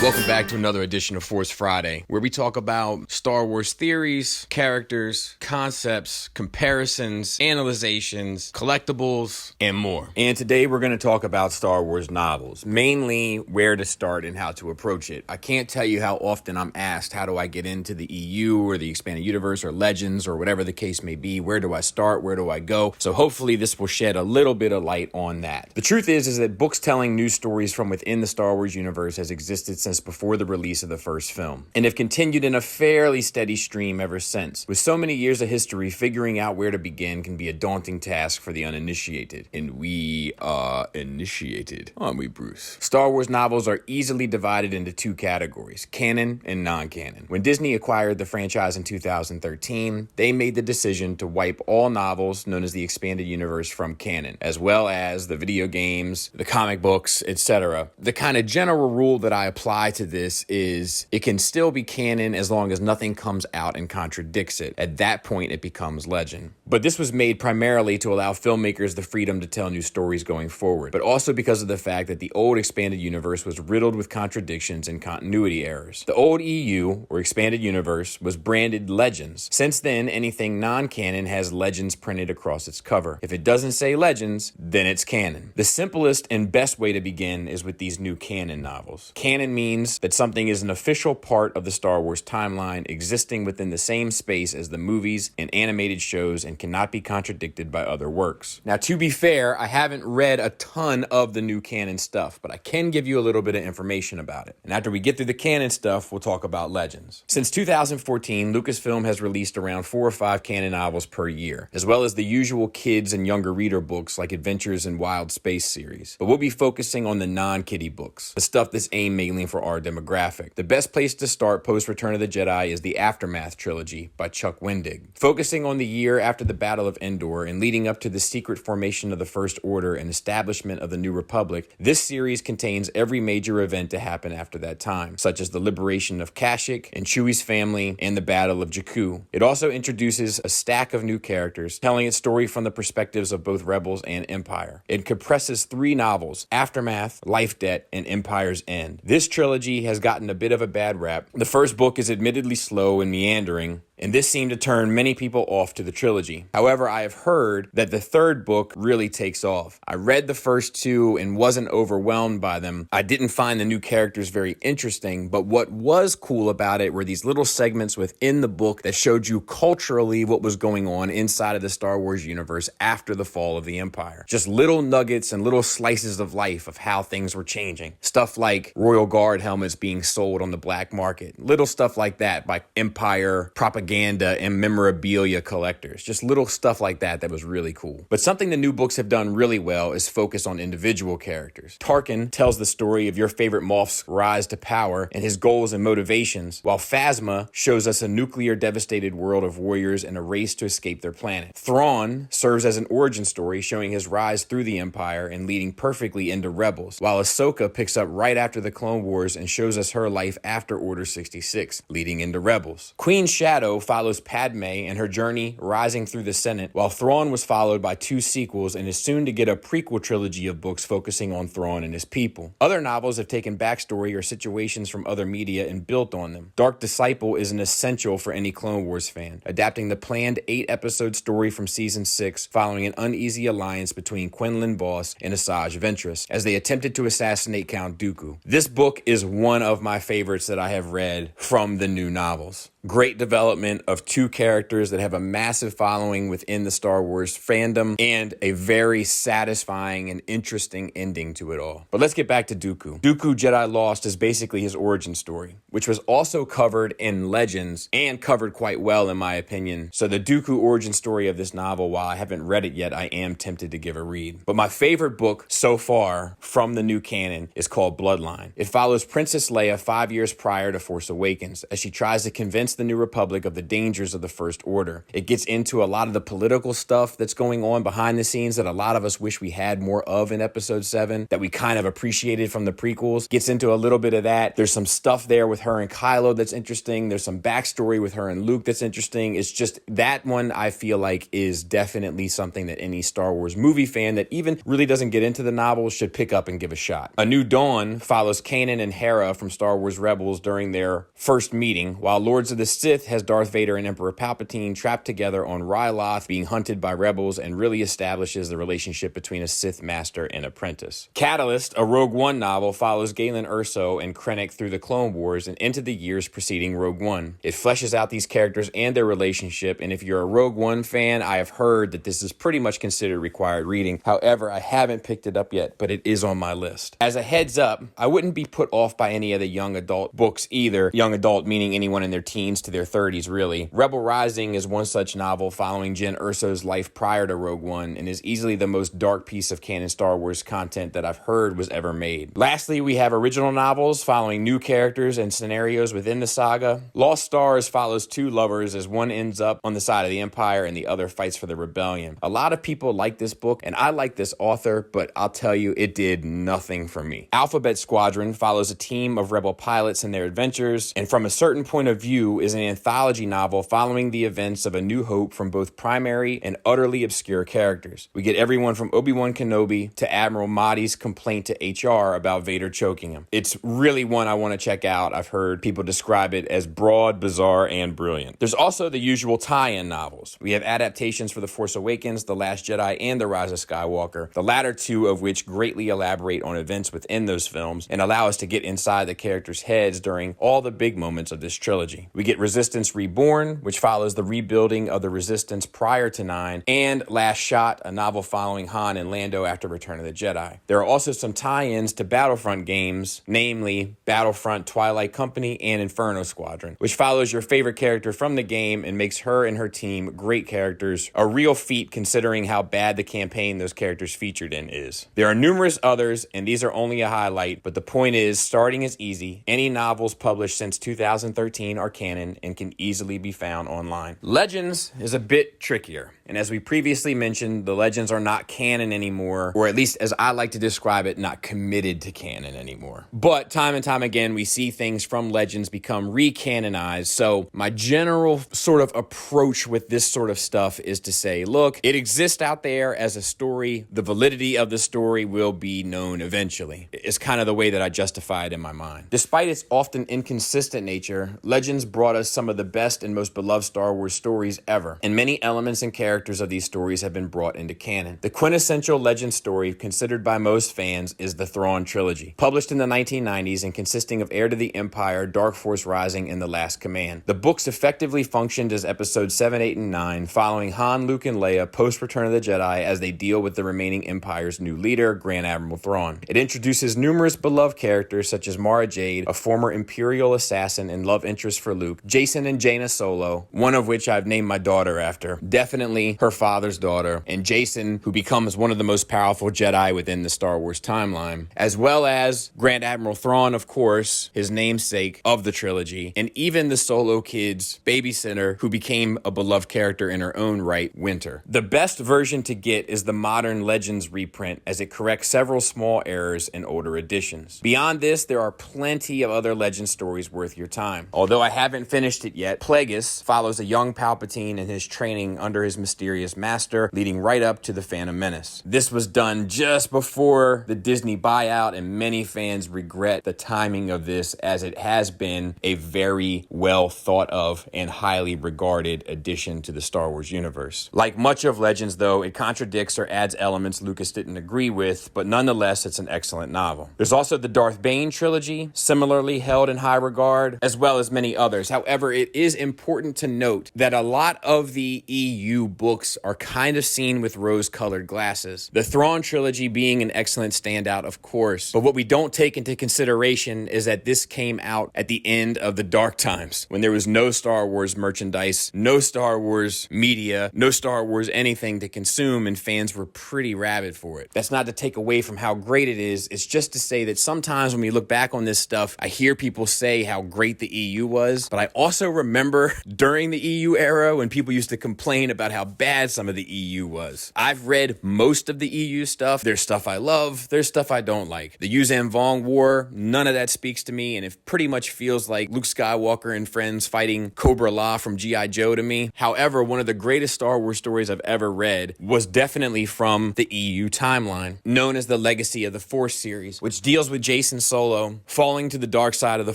Welcome back to another edition of Force Friday, where we talk about Star Wars theories, characters, concepts, comparisons, analyzations, collectibles, and more. And today we're going to talk about Star Wars novels, mainly where to start and how to approach it. I can't tell you how often I'm asked, how do I get into the EU or the Expanded Universe or Legends or whatever the case may be? Where do I start? Where do I go? So hopefully this will shed a little bit of light on that. The truth is that books telling new stories from within the Star Wars universe has existed since before the release of the first film, and have continued in a fairly steady stream ever since. With so many years of history, figuring out where to begin can be a daunting task for the uninitiated. And we are initiated, aren't we, Bruce? Star Wars novels are easily divided into two categories, canon and non-canon. When Disney acquired the franchise in 2013, they made the decision to wipe all novels known as the Expanded Universe from canon, as well as the video games, the comic books, etc. The kind of general rule that I apply to this is it can still be canon as long as nothing comes out and contradicts it. At that point, it becomes legend. But this was made primarily to allow filmmakers the freedom to tell new stories going forward, but also because of the fact that the old Expanded Universe was riddled with contradictions and continuity errors. The old EU, or Expanded Universe, was branded Legends. Since then, anything non-canon has Legends printed across its cover. If it doesn't say Legends, then it's canon. The simplest and best way to begin is with these new canon novels. Canon means that something is an official part of the Star Wars timeline, existing within the same space as the movies and animated shows and cannot be contradicted by other works. Now, to be fair, I haven't read a ton of the new canon stuff, but I can give you a little bit of information about it. And after we get through the canon stuff, we'll talk about Legends. Since 2014, Lucasfilm has released around 4 or 5 canon novels per year, as well as the usual kids and younger reader books like Adventures in Wild Space series. But we'll be focusing on the non-kiddie books, the stuff that's aimed mainly for our demographic. The best place to start post-Return of the Jedi is the Aftermath trilogy by Chuck Wendig. Focusing on the year after the Battle of Endor and leading up to the secret formation of the First Order and establishment of the New Republic, this series contains every major event to happen after that time, such as the liberation of Kashyyyk and Chewie's family and the Battle of Jakku. It also introduces a stack of new characters, telling its story from the perspectives of both Rebels and Empire. It compresses 3 novels, Aftermath, Life Debt, and Empire's End. This trilogy has gotten a bit of a bad rap. The first book is admittedly slow and meandering, and this seemed to turn many people off to the trilogy. However, I have heard that the third book really takes off. I read the first 2 and wasn't overwhelmed by them. I didn't find the new characters very interesting, but what was cool about it were these little segments within the book that showed you culturally what was going on inside of the Star Wars universe after the fall of the Empire. Just little nuggets and little slices of life of how things were changing. Stuff like Royal Guard helmets being sold on the black market. Little stuff like that by Empire propaganda and memorabilia collectors. Just little stuff like that was really cool. But something the new books have done really well is focus on individual characters. Tarkin tells the story of your favorite Moff's rise to power and his goals and motivations, while Phasma shows us a nuclear devastated world of warriors in a race to escape their planet. Thrawn serves as an origin story showing his rise through the Empire and leading perfectly into Rebels, while Ahsoka picks up right after the Clone Wars and shows us her life after Order 66, leading into Rebels. Queen Shadow follows Padme and her journey rising through the Senate, while Thrawn was followed by 2 sequels and is soon to get a prequel trilogy of books focusing on Thrawn and his people. Other novels have taken backstory or situations from other media and built on them. Dark Disciple is an essential for any Clone Wars fan, adapting the planned 8-episode story from Season 6 following an uneasy alliance between Quinlan Vos and Asajj Ventress as they attempted to assassinate Count Dooku. This book is one of my favorites that I have read from the new novels. Great development of 2 characters that have a massive following within the Star Wars fandom and a very satisfying and interesting ending to it all. But let's get back to Dooku. Dooku Jedi Lost is basically his origin story, which was also covered in Legends and covered quite well in my opinion. So the Dooku origin story of this novel, while I haven't read it yet, I am tempted to give a read. But my favorite book so far from the new canon is called Bloodline. It follows Princess Leia 5 years prior to Force Awakens as she tries to convince convince the New Republic of the dangers of the First Order. It gets into a lot of the political stuff that's going on behind the scenes that a lot of us wish we had more of in Episode 7, that we kind of appreciated from the prequels. Gets into a little bit of that. There's some stuff there with her and Kylo that's interesting. There's some backstory with her and Luke that's interesting. It's just that one I feel like is definitely something that any Star Wars movie fan that even really doesn't get into the novels should pick up and give a shot. A New Dawn follows Canon and Hera from Star Wars Rebels during their first meeting, while Lords of the Sith has Darth Vader and Emperor Palpatine trapped together on Ryloth being hunted by rebels, and really establishes the relationship between a Sith master and apprentice. Catalyst, a Rogue One novel, follows Galen Erso and Krennic through the Clone Wars and into the years preceding Rogue One. It fleshes out these characters and their relationship, and if you're a Rogue One fan, I have heard that this is pretty much considered required reading. However, I haven't picked it up yet, but it is on my list. As a heads up, I wouldn't be put off by any of the young adult books either. Young adult meaning anyone in their teens to their 30s, really. Rebel Rising is one such novel following Jen Erso's life prior to Rogue One, and is easily the most dark piece of canon Star Wars content that I've heard was ever made. Lastly, we have original novels following new characters and scenarios within the saga. Lost Stars follows two lovers as one ends up on the side of the Empire and the other fights for the rebellion. A lot of people like this book, and I like this author, but I'll tell you, it did nothing for me. Alphabet Squadron follows a team of rebel pilots and their adventures, and from a certain point of view is an anthology novel following the events of A New Hope from both primary and utterly obscure characters. We get everyone from Obi-Wan Kenobi to Admiral Mahdi's complaint to HR about Vader choking him. It's really one I want to check out. I've heard people describe it as broad, bizarre, and brilliant. There's also the usual tie-in novels. We have adaptations for The Force Awakens, The Last Jedi, and The Rise of Skywalker, the latter two of which greatly elaborate on events within those films and allow us to get inside the characters' heads during all the big moments of this trilogy. We get Resistance Reborn, which follows the rebuilding of the Resistance prior to 9, and Last Shot, a novel following Han and Lando after Return of the Jedi. There are also some tie-ins to Battlefront games, namely Battlefront Twilight Company and Inferno Squadron, which follows your favorite character from the game and makes her and her team great characters, a real feat considering how bad the campaign those characters featured in is. There are numerous others, and these are only a highlight, but the point is, starting is easy. Any novels published since 2013 are canon and can easily be found online. Legends is a bit trickier, and as we previously mentioned, the Legends are not canon anymore, or at least as I like to describe it, not committed to canon anymore. But time and time again, we see things from Legends become recanonized, so my general sort of approach with this sort of stuff is to say, look, it exists out there as a story. The validity of the story will be known eventually. It's kind of the way that I justify it in my mind. Despite its often inconsistent nature, Legends brought us some of the best and most beloved Star Wars stories ever, and many elements and characters of these stories have been brought into canon. The quintessential Legend story, considered by most fans, is the Thrawn trilogy, published in the 1990s and consisting of Heir to the Empire, Dark Force Rising, and The Last Command. The books effectively functioned as episodes 7, 8, and 9, following Han, Luke, and Leia post-Return of the Jedi as they deal with the remaining Empire's new leader, Grand Admiral Thrawn. It introduces numerous beloved characters such as Mara Jade, a former Imperial assassin and love interest for Luke, Jacen and Jaina Solo, one of which I've named my daughter after, definitely her father's daughter, and Jacen, who becomes one of the most powerful Jedi within the Star Wars timeline, as well as Grand Admiral Thrawn, of course, his namesake of the trilogy, and even the Solo kid's babysitter, who became a beloved character in her own right, Winter. The best version to get is the modern Legends reprint, as it corrects several small errors in older editions. Beyond this, there are plenty of other Legend stories worth your time. Although I haven't finished it yet, Plagueis follows a young Palpatine and his training under his mysterious master, leading right up to the Phantom Menace. This was done just before the Disney buyout, and many fans regret the timing of this, as it has been a very well thought of and highly regarded addition to the Star Wars universe. Like much of Legends, though, it contradicts or adds elements Lucas didn't agree with, but nonetheless, it's an excellent novel. There's also the Darth Bane trilogy, similarly held in high regard, as well as many others. However, it is important to note that a lot of the EU books are kind of seen with rose-colored glasses. The Thrawn trilogy being an excellent standout, of course, but what we don't take into consideration is that this came out at the end of the dark times, when there was no Star Wars merchandise, no Star Wars media, no Star Wars anything to consume, and fans were pretty rabid for it. That's not to take away from how great it is. It's just to say that sometimes when we look back on this stuff, I hear people say how great the EU was, but I also remember during the EU era when people used to complain about how bad some of the EU was. I've read most of the EU stuff. There's stuff I love. There's stuff I don't like. The Yuuzhan Vong War, none of that speaks to me, and it pretty much feels like Luke Skywalker and friends fighting Cobra La from G.I. Joe to me. However, one of the greatest Star Wars stories I've ever read was definitely from the EU timeline, known as the Legacy of the Force series, which deals with Jason Solo falling to the dark side of the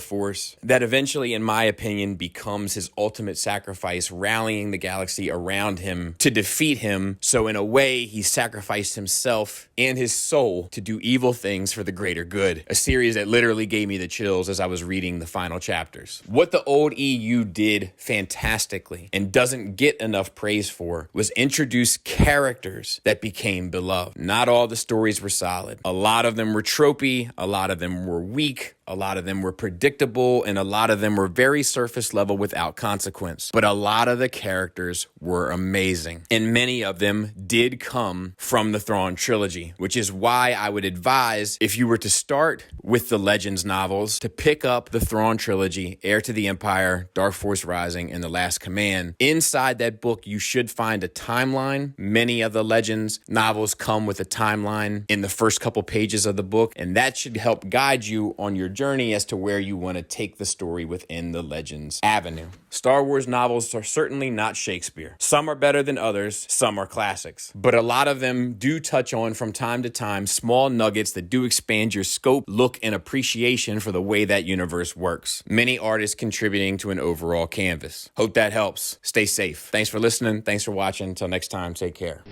Force, that eventually, in my opinion, becomes his ultimate sacrifice, rallying the galaxy around him to defeat him. So in a way, he sacrificed himself and his soul to do evil things for the greater good. A series that literally gave me the chills as I was reading the final chapters. What the old EU did fantastically and doesn't get enough praise for was introduce characters that became beloved. Not all the stories were solid. A lot of them were tropey, a lot of them were weak, a lot of them were predictable, and a lot of them were very surface level without consequence. But a lot of the characters were amazing, and many of them did come from the Thrawn trilogy, which is why I would advise, if you were to start with the Legends novels, to pick up the Thrawn trilogy, Heir to the Empire, Dark Force Rising, and The Last Command. Inside that book, you should find a timeline. Many of the Legends novels come with a timeline in the first couple pages of the book, and that should help guide you on your journey as to where you want to take the story within the Legends avenue. Star Wars novels are certainly not Shakespeare. Some are better than others, some are classics. But a lot of them do touch on, from time to time, small nuggets that do expand your scope, look, and appreciation for the way that universe works. Many artists contributing to an overall canvas. Hope that helps. Stay safe. Thanks for listening. Thanks for watching. Until next time, take care.